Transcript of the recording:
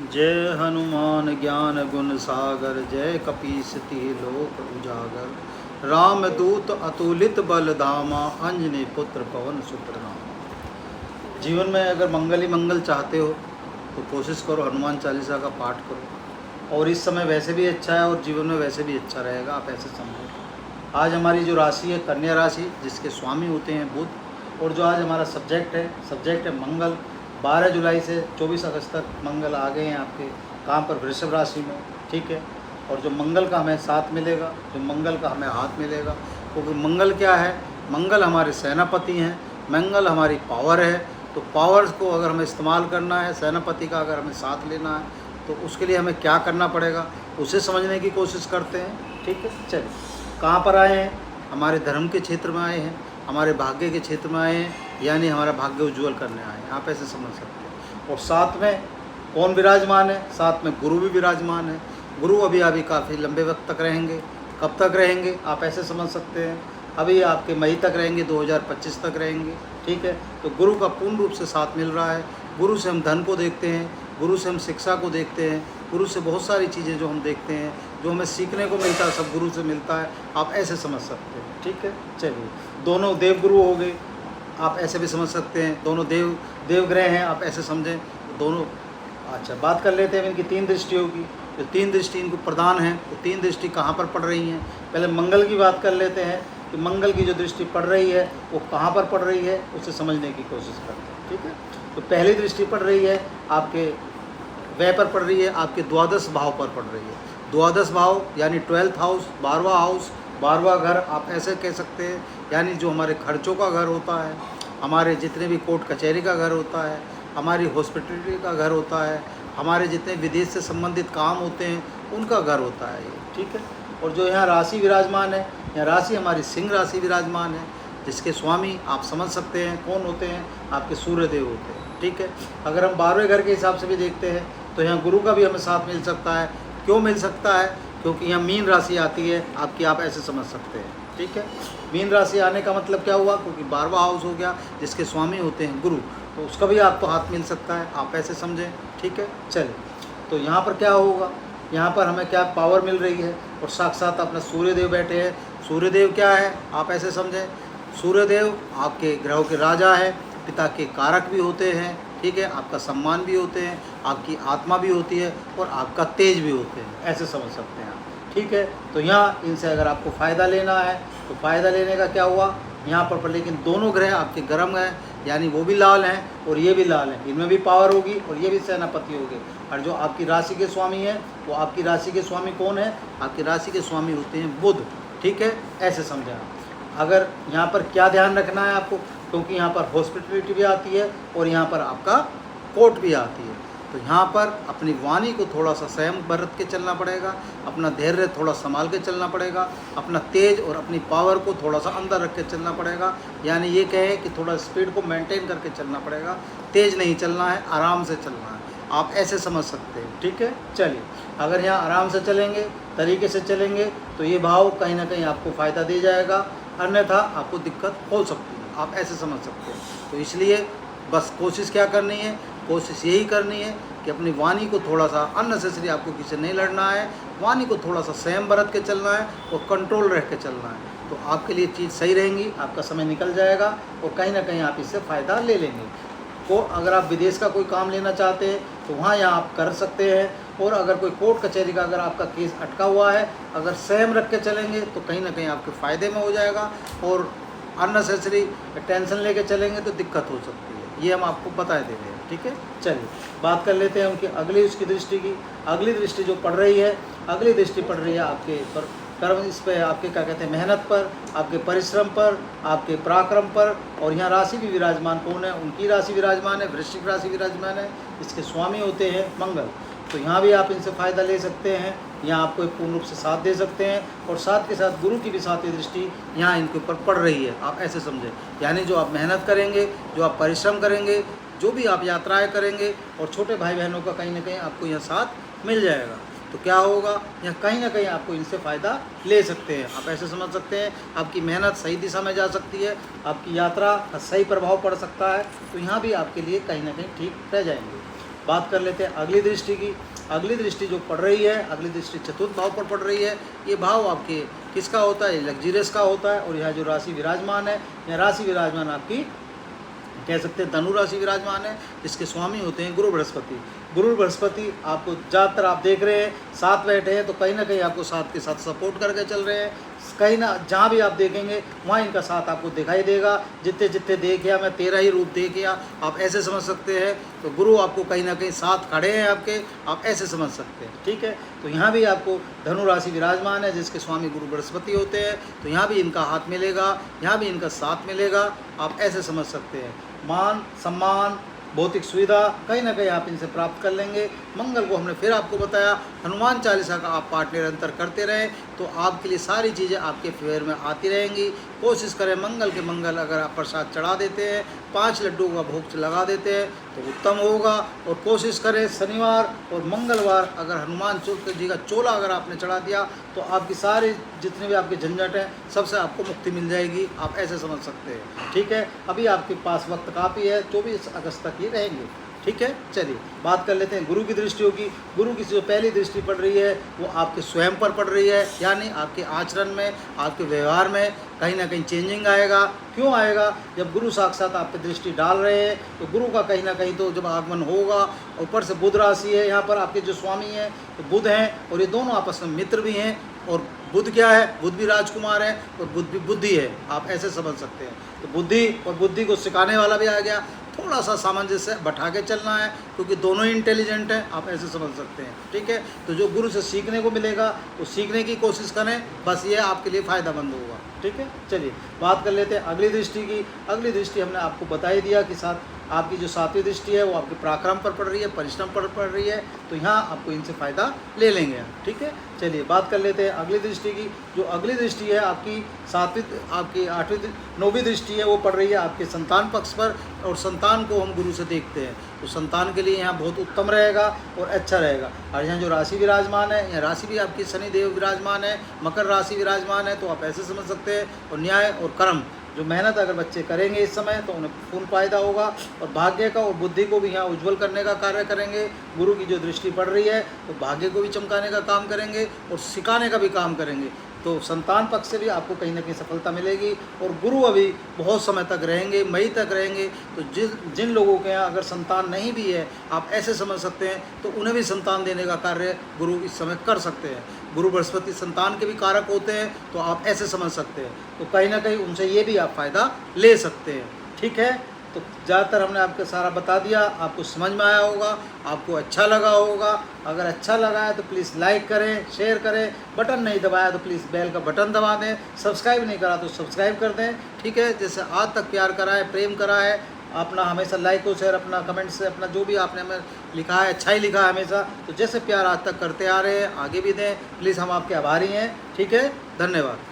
जय हनुमान ज्ञान गुण सागर, जय कपीस तिहि लोक उजागर। राम दूत अतुलित बल धामा, अंजनी पुत्र पवन सुत नामा। जीवन में अगर मंगल ही मंगल चाहते हो तो कोशिश करो हनुमान चालीसा का पाठ करो, और इस समय वैसे भी अच्छा है और जीवन में वैसे भी अच्छा रहेगा। आप ऐसे समझो। आज हमारी जो राशि है कन्या राशि, जिसके स्वामी होते हैं बुध, और जो आज हमारा सब्जेक्ट है मंगल। 12 जुलाई से 24 अगस्त तक मंगल आ गए हैं आपके काम पर वृषभ राशि में, ठीक है। और जो मंगल का हमें साथ मिलेगा, जो मंगल का हमें हाथ मिलेगा, क्योंकि मंगल क्या है, मंगल हमारे सेनापति हैं, मंगल हमारी पावर है। तो पावर्स को अगर हमें इस्तेमाल करना है, सेनापति का अगर हमें साथ लेना है, तो उसके लिए हमें क्या करना पड़ेगा उसे समझने की कोशिश करते हैं, ठीक है। चलिए, कहाँ पर आए हैं? हमारे धर्म के क्षेत्र में आए हैं, हमारे भाग्य के क्षेत्र में आए हैं, यानी हमारा भाग्य उज्ज्वल करने आए हैं। आप ऐसे समझ सकते हैं। और साथ में कौन विराजमान है? साथ में गुरु भी विराजमान है। गुरु अभी काफ़ी लंबे वक्त तक रहेंगे। कब तक रहेंगे? आप ऐसे समझ सकते हैं, अभी आपके मई तक रहेंगे, 2025 तक रहेंगे, ठीक है। तो गुरु का पूर्ण रूप से साथ मिल रहा है। गुरु से हम धन को देखते हैं, गुरु से हम शिक्षा को देखते हैं, गुरु से बहुत सारी चीज़ें जो हम देखते हैं, जो हमें सीखने को मिलता है, सब गुरु से मिलता है। आप ऐसे समझ सकते हैं, ठीक है। चलिए, दोनों देव गुरु हो गए, आप ऐसे भी समझ सकते हैं। दोनों देव ग्रह हैं, आप ऐसे समझें दोनों। अच्छा, बात कर लेते हैं इनकी 3 दृष्टियों की। जो 3 दृष्टि इनको प्रदान है, वो 3 दृष्टि कहाँ पर पड़ रही हैं? पहले मंगल की बात कर लेते हैं कि मंगल की जो दृष्टि पड़ रही है वो कहाँ पर पड़ रही है, उसे समझने की कोशिश करते हैं, ठीक है। तो पहली दृष्टि पड़ रही है आपके व्यय पर पड़ रही है, आपके द्वादश भाव पर पड़ रही है। द्वादश भाव यानी 12th हाउस, 12वां हाउस, 12वां घर, आप ऐसे कह सकते हैं। यानी जो हमारे खर्चों का घर होता है, हमारे जितने भी कोर्ट कचहरी का घर होता है, हमारी हॉस्पिटलिटी का घर होता है, हमारे जितने विदेश से संबंधित काम होते हैं उनका घर होता है ये, ठीक है। और जो यहाँ राशि विराजमान है, यहाँ राशि हमारी सिंह राशि विराजमान है, जिसके स्वामी आप समझ सकते हैं कौन होते हैं, आपके सूर्यदेव होते हैं, ठीक है। अगर हम 12वें घर के हिसाब से भी देखते हैं तो यहाँ गुरु का भी हमें साथ मिल सकता है। क्यों मिल सकता है? क्योंकि यहाँ मीन राशि आती है आपकी, आप ऐसे समझ सकते हैं, ठीक है। मीन राशि आने का मतलब क्या हुआ? क्योंकि 12वां हाउस हो गया, जिसके स्वामी होते हैं गुरु, तो उसका भी आपको हाथ मिल सकता है, आप ऐसे समझें, ठीक है। चलिए, तो यहाँ पर क्या होगा, यहाँ पर हमें क्या पावर मिल रही है, और साक्षात अपना सूर्यदेव बैठे हैं। सूर्यदेव क्या है, आप ऐसे समझें, सूर्यदेव आपके ग्रहों के राजा है, पिता के कारक भी होते हैं, ठीक है। आपका सम्मान भी होते हैं, आपकी आत्मा भी होती है, और आपका तेज भी होते हैं, ऐसे समझ सकते हैं आप, ठीक है। तो यहाँ इनसे अगर आपको फ़ायदा लेना है तो फ़ायदा लेने का क्या हुआ यहाँ पर लेकिन दोनों ग्रह आपके गर्म हैं, यानी वो भी लाल हैं और ये भी लाल हैं, इनमें भी पावर होगी और ये भी सेनापति होंगे। और जो आपकी राशि के स्वामी हैं, वो आपकी राशि के स्वामी कौन है? आपकी राशि के स्वामी होते हैं बुध, ठीक है। ऐसे समझें आप। अगर यहाँ पर क्या ध्यान रखना है आपको, क्योंकि यहाँ पर हॉस्पिटलिटी भी आती है और यहाँ पर आपका कोर्ट भी आती है, तो यहाँ पर अपनी वाणी को थोड़ा सा संयम बरत के चलना पड़ेगा, अपना धैर्य थोड़ा संभाल के चलना पड़ेगा, अपना तेज और अपनी पावर को थोड़ा सा अंदर रख के चलना पड़ेगा। यानी ये कहें कि थोड़ा स्पीड को मेंटेन करके चलना पड़ेगा, तेज़ नहीं चलना है, आराम से चलना है, आप ऐसे समझ सकते हैं, ठीक है। चलिए, अगर यहाँ आराम से चलेंगे, तरीके से चलेंगे, तो ये भाव कहीं ना कहीं आपको फ़ायदा दे जाएगा, अन्यथा आपको दिक्कत हो सकती है, आप ऐसे समझ सकते हैं। तो इसलिए बस कोशिश क्या करनी है, कोशिश यही करनी है कि अपनी वाणी को थोड़ा सा अननेसेसरी, आपको किसी नहीं लड़ना है, वाणी को थोड़ा सा संयम बरत के चलना है और कंट्रोल रह के चलना है, तो आपके लिए चीज़ सही रहेंगी, आपका समय निकल जाएगा और कहीं ना कहीं आप इससे फ़ायदा ले लेंगे। तो अगर आप विदेश का कोई काम लेना चाहते हैं तो वहाँ यहाँ आप कर सकते हैं, और अगर कोई कोर्ट कचहरी का अगर आपका केस अटका हुआ है, अगर संयम रख के चलेंगे तो कहीं ना कहीं आपके फ़ायदे में हो जाएगा, और अननेसेसरी टेंशन लेके चलेंगे तो दिक्कत हो सकती है, ये हम आपको बता दे रहे हैं, ठीक है। चलिए, बात कर लेते हैं उनकी अगली उसकी दृष्टि की। अगली दृष्टि जो पड़ रही है, अगली दृष्टि पड़ रही है आपके पर कर्म, इस पर आपके क्या कहते हैं, मेहनत पर, आपके परिश्रम पर, आपके पराक्रम पर। और यहाँ राशि भी विराजमान कौन है? उनकी राशि विराजमान है, वृश्चिक राशि विराजमान है, इसके स्वामी होते हैं मंगल। तो यहाँ भी आप इनसे फ़ायदा ले सकते हैं, यहाँ आपको एक पूर्ण रूप से साथ दे सकते हैं, और साथ के साथ गुरु की भी सातवीं दृष्टि यहाँ इनके ऊपर पड़ रही है, आप ऐसे समझें। यानी जो आप मेहनत करेंगे, जो आप परिश्रम करेंगे, जो भी आप यात्राएं करेंगे, और छोटे भाई बहनों का कहीं ना कहीं आपको यहाँ साथ मिल जाएगा, तो क्या होगा, यहाँ कहीं ना कहीं आपको इनसे फ़ायदा ले सकते हैं, आप ऐसे समझ सकते हैं। आपकी मेहनत सही दिशा में जा सकती है, आपकी यात्रा का सही प्रभाव पड़ सकता है, तो यहाँ भी आपके लिए कहीं ना कहीं ठीक रह जाएंगे। बात कर लेते हैं अगली दृष्टि की। अगली दृष्टि जो पड़ रही है, अगली दृष्टि चतुर्थ भाव पर पड़ रही है। ये भाव आपके किसका होता है? लग्जरियस का होता है। और यहाँ जो राशि विराजमान है, यह राशि विराजमान आपकी कह सकते हैं धनु राशि विराजमान है, जिसके स्वामी होते हैं गुरु बृहस्पति। गुरु बृहस्पति आपको ज़्यादातर आप देख रहे हैं साथ बैठे हैं, तो कहीं ना कहीं आपको साथ के साथ सपोर्ट करके चल रहे हैं। कहीं ना जहाँ भी आप देखेंगे वहाँ इनका साथ आपको दिखाई देगा। जितने जितने देखिया मैं तेरा ही रूप देखिया, आप ऐसे समझ सकते हैं। तो गुरु आपको कहीं ना कहीं साथ खड़े हैं आपके, आप ऐसे समझ सकते हैं। ठीक है, तो यहाँ भी आपको धनु राशि विराजमान है, जिसके स्वामी गुरु बृहस्पति होते हैं। तो यहाँ भी इनका हाथ मिलेगा, यहाँ भी इनका साथ मिलेगा, आप ऐसे समझ सकते हैं। मान सम्मान भौतिक सुविधा कहीं ना कहीं आप इनसे प्राप्त कर लेंगे। मंगल को हमने फिर आपको बताया, हनुमान चालीसा का आप पाठ निरंतर करते रहें तो आपके लिए सारी चीज़ें आपके फेवर में आती रहेंगी। कोशिश करें मंगल के मंगल अगर आप प्रसाद चढ़ा देते हैं, 5 लड्डू का भोग लगा देते हैं तो उत्तम होगा। और कोशिश करें शनिवार और मंगलवार अगर हनुमान जी का चोला अगर आपने चढ़ा दिया तो आपकी सारी जितने भी आपके झंझट हैं सबसे आपको मुक्ति मिल जाएगी, आप ऐसे समझ सकते हैं। ठीक है, अभी आपके पास वक्त काफ़ी है, 24 अगस्त तक ये रहेंगे। ठीक है, चलिए बात कर लेते हैं गुरु की दृष्टियों की। गुरु की जो पहली दृष्टि पड़ रही है वो आपके स्वयं पर पड़ रही है, यानी आपके आचरण में, आपके व्यवहार में कहीं ना कहीं चेंजिंग आएगा। क्यों आएगा? जब गुरु साक्षात आप पे दृष्टि डाल रहे हैं तो गुरु का कहीं ना कहीं तो जब आगमन होगा, ऊपर से बुध राशि है, यहाँ पर आपके जो स्वामी हैं तो बुध हैं, और ये दोनों आपस में मित्र भी हैं। और बुध क्या है? बुध भी राजकुमार है और बुध भी बुद्धि है, आप ऐसे समझ सकते हैं। तो बुद्धि और बुद्धि को सिखाने वाला भी आ गया। थोड़ा सा सामंजस्य बैठा के चलना है, क्योंकि दोनों ही इंटेलिजेंट हैं, आप ऐसे समझ सकते हैं। ठीक है, तो जो गुरु से सीखने को मिलेगा तो सीखने की कोशिश करें, बस ये आपके लिए फ़ायदामंद होगा। ठीक है, चलिए बात कर लेते हैं अगली दृष्टि की। अगली दृष्टि हमने आपको बता ही दिया कि आपकी जो 7वीं दृष्टि है वो आपके पराक्रम पर पड़ रही है, परिश्रम पर पड़ रही है। तो यहाँ आपको इनसे फ़ायदा ले लेंगे हम। ठीक है, चलिए बात कर लेते हैं अगली दृष्टि की। जो अगली दृष्टि है आपकी 7वीं, आपकी 8वीं 9वीं दृष्टि है वो पड़ रही है आपके संतान पक्ष पर, और संतान को हम गुरु से देखते हैं तो संतान के लिए यहाँ बहुत उत्तम रहेगा और अच्छा रहेगा। और यहाँ जो राशि विराजमान है, यहाँ राशि भी आपकी शनिदेव विराजमान है, मकर राशि विराजमान है, तो आप ऐसे समझ सकते हैं। और न्याय और कर्म जो मेहनत अगर बच्चे करेंगे इस समय तो उन्हें पूर्ण फायदा होगा। और भाग्य का और बुद्धि को भी यहाँ उज्जवल करने का कार्य करेंगे। गुरु की जो दृष्टि पड़ रही है तो भाग्य को भी चमकाने का काम करेंगे और सिखाने का भी काम करेंगे। तो संतान पक्ष से भी आपको कहीं ना कहीं सफलता मिलेगी। और गुरु अभी बहुत समय तक रहेंगे, मई तक रहेंगे। तो जिन लोगों के यहाँ अगर संतान नहीं भी है, आप ऐसे समझ सकते हैं, तो उन्हें भी संतान देने का कार्य गुरु इस समय कर सकते हैं। गुरु बृहस्पति संतान के भी कारक होते हैं, तो आप ऐसे समझ सकते हैं। तो कहीं ना कहीं उनसे ये भी आप फ़ायदा ले सकते हैं। ठीक है, तो ज़्यादातर हमने आपको सारा बता दिया, आपको समझ में आया होगा, आपको अच्छा लगा होगा। अगर अच्छा लगा है तो प्लीज़ लाइक करें, शेयर करें, बटन नहीं दबाया तो प्लीज़ बेल का बटन दबा दें, सब्सक्राइब नहीं करा तो सब्सक्राइब कर दें। ठीक है, जैसे आज तक प्यार करा है, प्रेम करा है, अपना हमेशा लाइक और शेयर, अपना कमेंट से अपना जो भी आपने हमें लिखा है अच्छा ही लिखा है हमेशा, तो जैसे प्यार आज तक करते आ रहे हैं आगे भी दें। प्लीज़ हम आपके आभारी हैं। ठीक है, धन्यवाद।